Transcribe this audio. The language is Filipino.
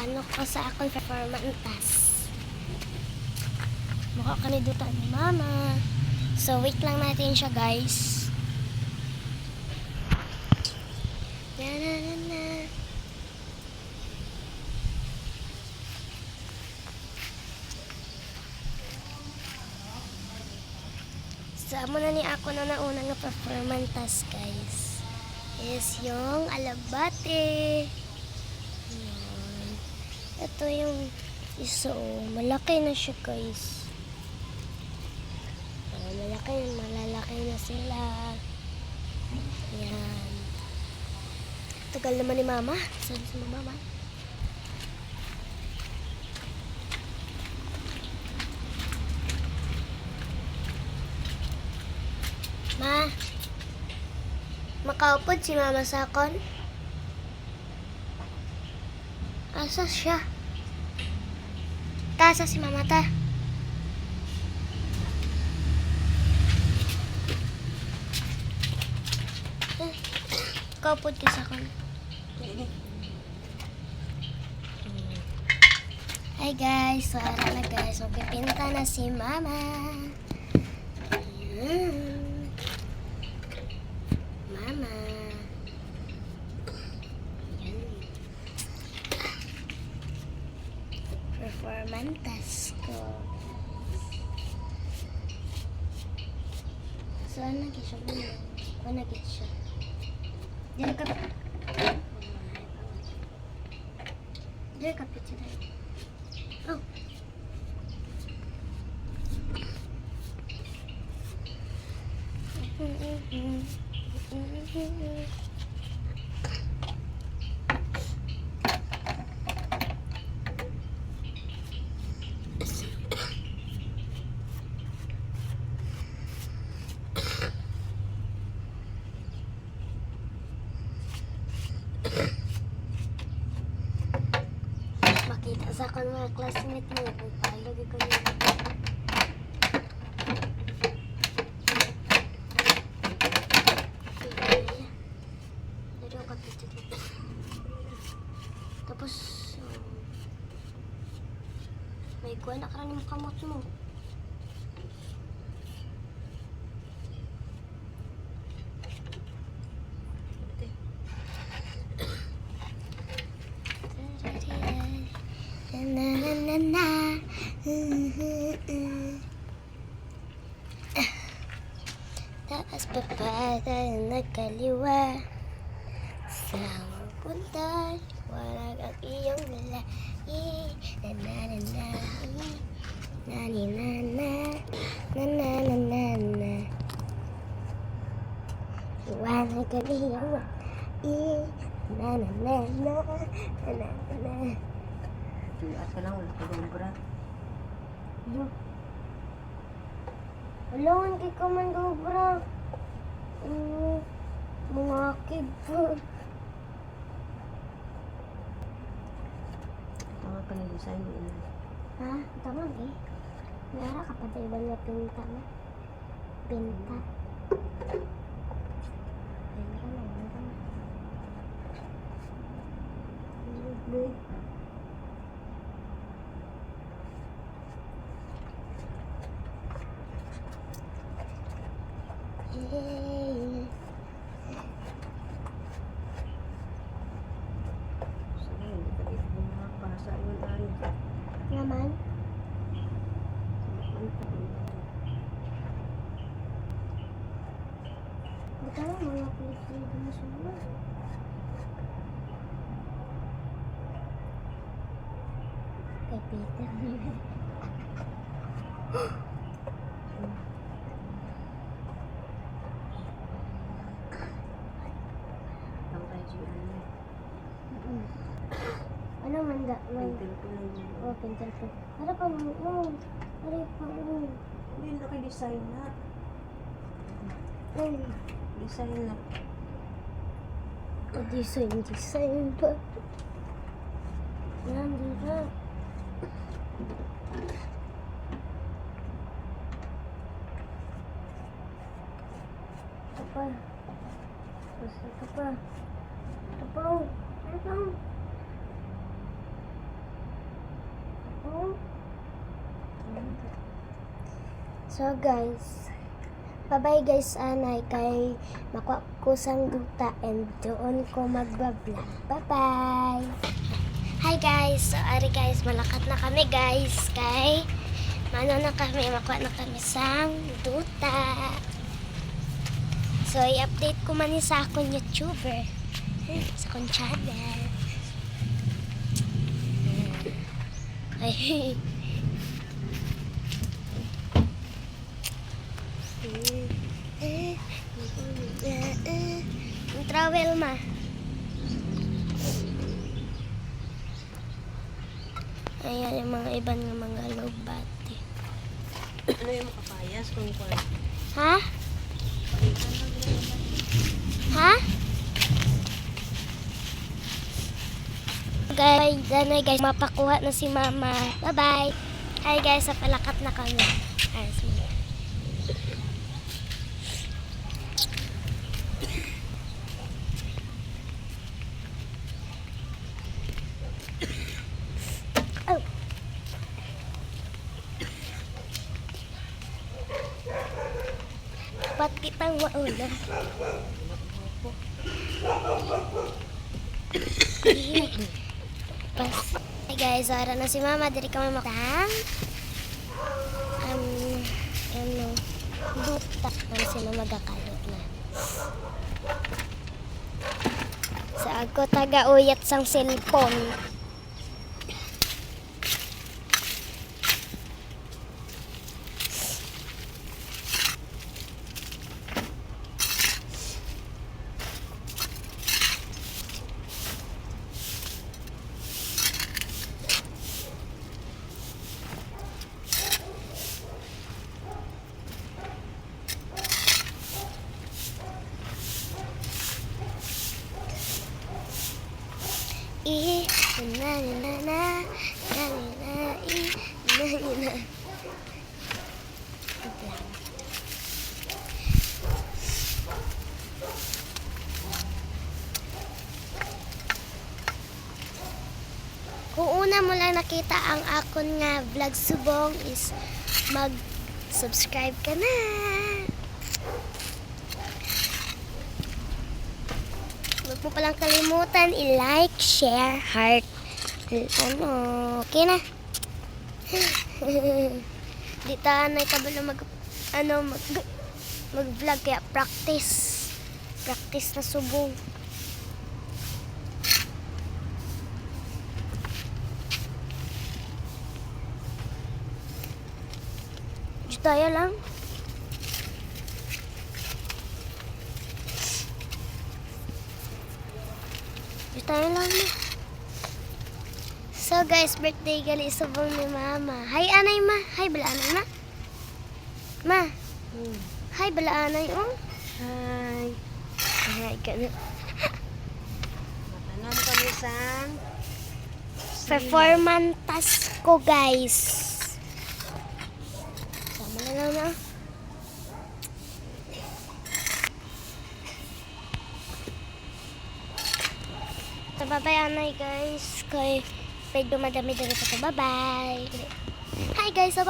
Ano ko sa akong performance. Mukha kami dito ni Mama. So, wait lang natin siya, guys. Na-na-na-na. So, muna ni ako na nauna nga performance, guys. Is yung alabate. Ayan. Ito yung isa, malaki na siya, guys. Malalaki na sila. Ayan. Tagal naman ni Mama. Sabi sa Mama. Ma, makaupod si Mama sa akon? Asa siya? Tasa si Mama ta? Kaupod ka sa akon. Hi guys, so ara na guys. Magpipinta na si Mama. Ayan. Mama. Ayan. Performance ko. Saan lagi siya? Saan lagi siya? Diyan ka. Diyan ka picture. Oh. Makita sa akong mga classmate mo kung paano ko nila. Tapos may kuha na ka rin yung kamot mo. Na. Taas papada na kaliwa sa punta walag ang iyong lalaki na na na na na ni na na na na na na na walag ang iyong lalaki na na na na na na na. At ka lang, wala ka bang bra? Alangan kay ka man dobra. Mga kid po. Tama ka na design mo ina. Ha? Tama eh. Nara ka pa tayo ba nga pinta na? Pinta. Ayun ka na, ayun ka na. Good. Yay! Sige, hindi ka dito bumapasa yun ari. Naman? Buta lang mga kulit-kulit na sumula. Kay Peter. Ano manda? Pintel ko lang yun. Oh, pintel ko. Ano pa mo? Oh, ano pa mo? Hindi na kayo design na. Design na. Design pa. Yan, dito. Ito pa. Ito pa. Ito pa. Ito pa. So guys, bye-bye guys anay kay makuha ko sang duta and doon ko magbablog. Bye-bye! Hi guys! So ari guys, malakat na kami guys kay mano na kami, makuha na kami sang duta. So i-update ko man ni sa akong YouTuber. Sa akong channel. Ay. Travel ma. Ayan yung mga ibang mga lobate. Ano yung makapayas kung kwan? Ha? Ha? Guys, danay guys, mapakuha na si mama. Bye-bye. Hi guys, sa palakat na kami. Ay, sige. Oh. Ba't kitang mauna? Pas. Hey guys, ara na si mama. Diri kami makatang. Ano, buta na sila magakalot na. Sa ako taga-uyat sang cellphone. Na na na na na na. Kung una mo lang nakita ang akon nga vlog subong is mag-subscribe ka na. Huwag mo palang kalimutan i-like, share, heart. Ano, okay na. Di tayo na kabalo mag-vlog kaya practice. Practice na subong. Di tayo lang. Di tayo lang na. So guys, birthday gali subong ni mama. Hi anay ma. Hi bala anay ma. Ma. Hi bala anay oh. Hi. Hi ganun. Matanom kami sang Performance ko guys. Sama na lang na. So bye-bye anay guys. Kay dumadami dito sa bye-bye. Hi guys, so